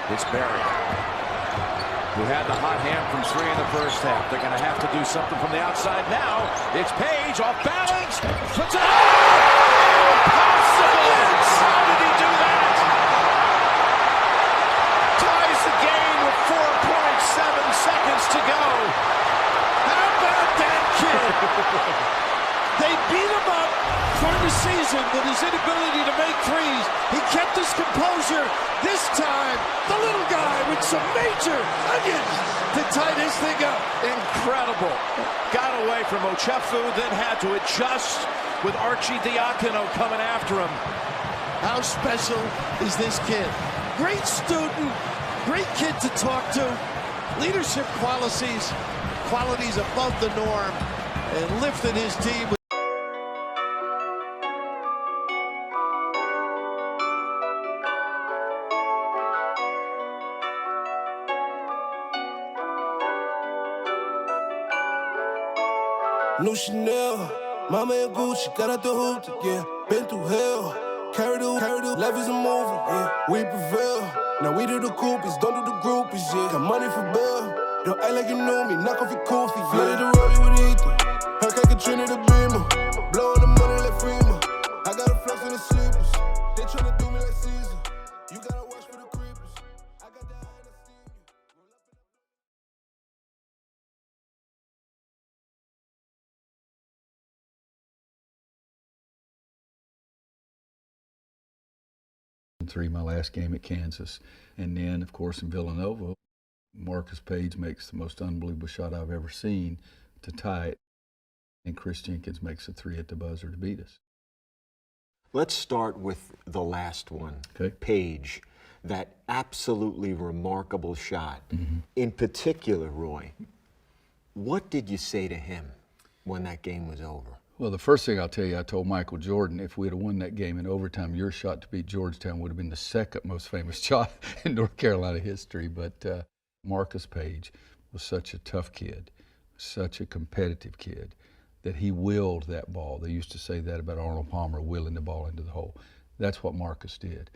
It's Barry, who had the hot hand from 3 in the first half. They're going to have to do something from the outside now. It's Page off balance. Puts it up. Impossible. How did he do that? Ties the game with 4.7 seconds to go. How about that kid? They beat him up for the season with his inability to make threes. He kept his composure. This time, the little guy with some major onions to tie this thing up. Incredible. Got away from Ochefu, then had to adjust with Archie Diacono coming after him. How special is this kid? Great student, great kid to talk to. Leadership qualities above the norm, and lifted his team. New Chanel, mama and Gucci, got out the hoop, yeah. Been through hell, carry the life is a movie, yeah. We prevail, now we do the groupies, don't do the groupies, yeah. Got money for bail, don't act like you know me, knock off your koofy, yeah. Flooded the rollie with Ethan, Hurricane Katrina the Beamer, blowing the money like Freeman. I got a flex in the sleepers, they tryna do me like Caesar. You gotta watch for the creepers, I got that eye to see you. 3 my last game at Kansas. And then, of course, in Villanova, Marcus Page makes the most unbelievable shot I've ever seen to tie it. And Chris Jenkins makes a 3 at the buzzer to beat us. Let's start with the last one, Okay. Page. That absolutely remarkable shot. Mm-hmm. In particular, Roy, what did you say to him when that game was over? Well, the first thing I'll tell you, I told Michael Jordan, if we'd have won that game in overtime, your shot to beat Georgetown would have been the second most famous shot in North Carolina history. But Marcus Page was such a tough kid, such a competitive kid, that he willed that ball. They used to say that about Arnold Palmer, willing the ball into the hole. That's what Marcus did.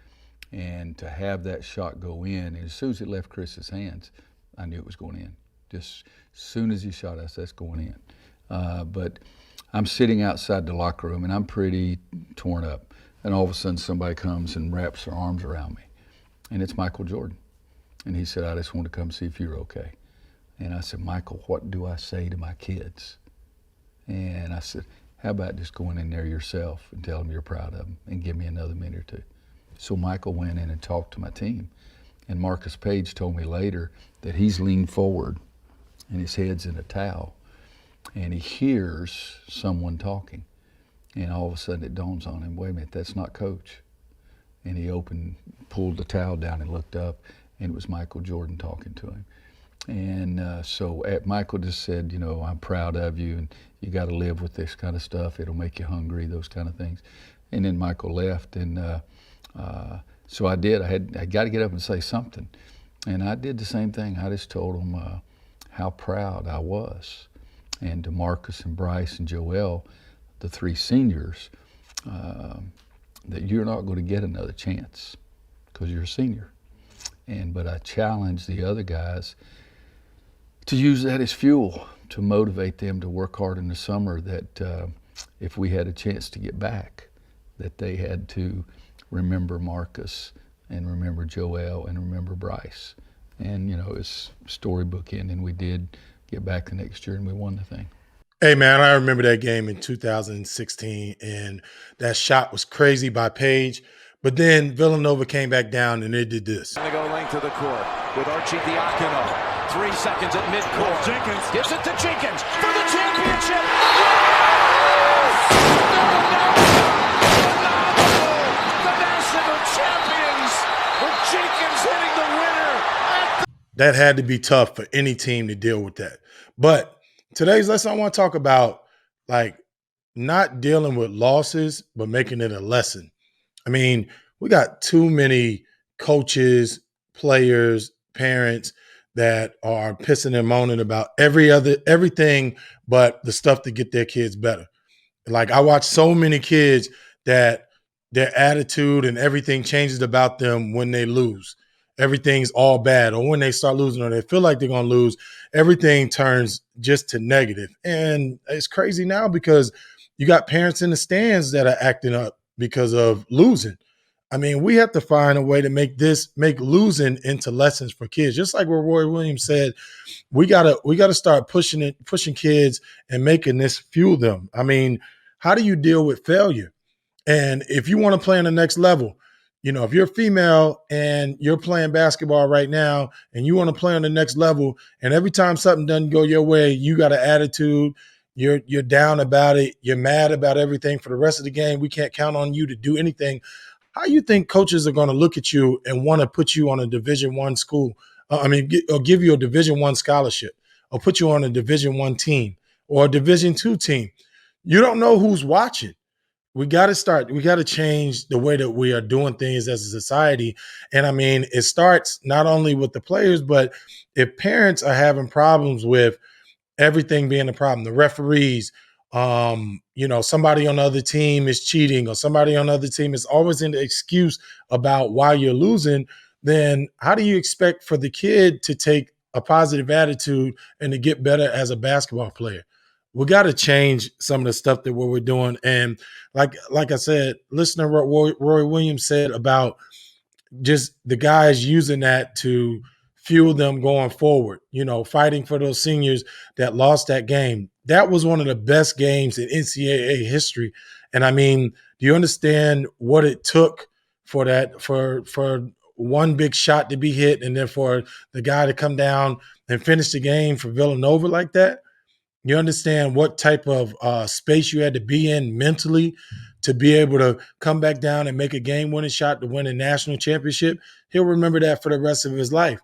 And to have that shot go in, and as soon as it left Chris's hands, I knew it was going in. Just as soon as he shot us, that's going in. But I'm sitting outside the locker room, and I'm pretty torn up. And all of a sudden, somebody comes and wraps their arms around me. And it's Michael Jordan. And he said, I just want to come see if you're okay. And I said, Michael, what do I say to my kids? And I said, how about just going in there yourself and tell them you're proud of them and give me another minute or two? So Michael went in and talked to my team. And Marcus Page told me later that he's leaned forward and his head's in a towel. And he hears someone talking. And all of a sudden it dawns on him, wait a minute, that's not Coach. And he pulled the towel down and looked up, and it was Michael Jordan talking to him. And so Michael just said, you know, I'm proud of you, and you got to live with this kind of stuff. It'll make you hungry, those kind of things. And then Michael left, and so I did. I got to get up and say something. And I did the same thing. I just told him how proud I was. And to Marcus and Bryce and Joel, the 3 seniors, that you're not going to get another chance because you're a senior. But I challenged the other guys to use that as fuel to motivate them to work hard in the summer, that if we had a chance to get back, that they had to remember Marcus and remember Joel and remember Bryce. And, you know, it's storybook ending. We did get back the next year and we won the thing. Hey, man, I remember that game in 2016, and that shot was crazy by Page. But then Villanova came back down and they did this. Going to go length of the court with Archie Diacono. 3 seconds at midcourt. Jenkins gives it to Jenkins for the championship. Yes! The national champions with Jenkins hitting the winner. That had to be tough for any team to deal with that. But today's lesson, I want to talk about, like, not dealing with losses, but making it a lesson. I mean, we got too many coaches, players, parents that are pissing and moaning about everything but the stuff to get their kids better. Like, I watch so many kids that their attitude and everything changes about them when they lose. everything's all bad, or when they start losing or they feel like they're going to lose, everything turns just to negative. And it's crazy now because you got parents in the stands that are acting up because of losing. I mean, we have to find a way to make losing into lessons for kids. Just like what Roy Williams said, we gotta start pushing kids and making this fuel them. I mean, how do you deal with failure? And if you want to play on the next level, if you're female and you're playing basketball right now and you want to play on the next level, and every time something doesn't go your way, you got an attitude, you're down about it, you're mad about everything for the rest of the game. We can't count on you to do anything. How you think coaches are going to look at you and want to put you on a Division I school? Or give you a Division I scholarship, or put you on a Division I team or a Division II team? You don't know who's watching. We got to change the way that we are doing things as a society. And I mean, it starts not only with the players, but if parents are having problems with everything being a problem, the referees, somebody on the other team is cheating, or somebody on the other team is always an excuse about why you're losing, then how do you expect for the kid to take a positive attitude and to get better as a basketball player? We got to change some of the stuff that what we're doing. And like I said, listening to what Roy Williams said about just the guys using that to fuel them going forward, fighting for those seniors that lost that game. That was one of the best games in NCAA history. And I mean, do you understand what it took for that, for one big shot to be hit, and then for the guy to come down and finish the game for Villanova like that? You understand what type of space you had to be in mentally to be able to come back down and make a game-winning shot to win a national championship? He'll remember that for the rest of his life.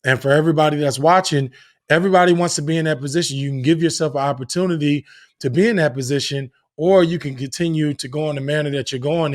And for everybody that's watching, everybody wants to be in that position. You can give yourself an opportunity to be in that position, or you can continue to go in the manner that you're going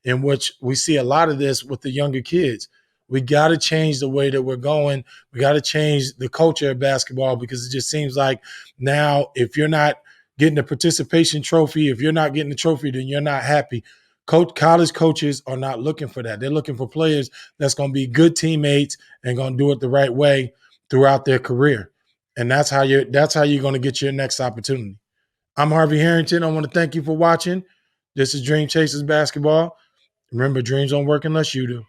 in which we see a lot of this with the younger kids. We got to change the way that we're going. We got to change the culture of basketball, because it just seems like now if you're not getting a participation trophy, if you're not getting the trophy, then you're not happy. College coaches are not looking for that. They're looking for players that's going to be good teammates and going to do it the right way throughout their career. And that's how you're going to get your next opportunity. I'm Harvey Harrington. I want to thank you for watching. This is Dream Chasers Basketball. Remember, dreams don't work unless you do.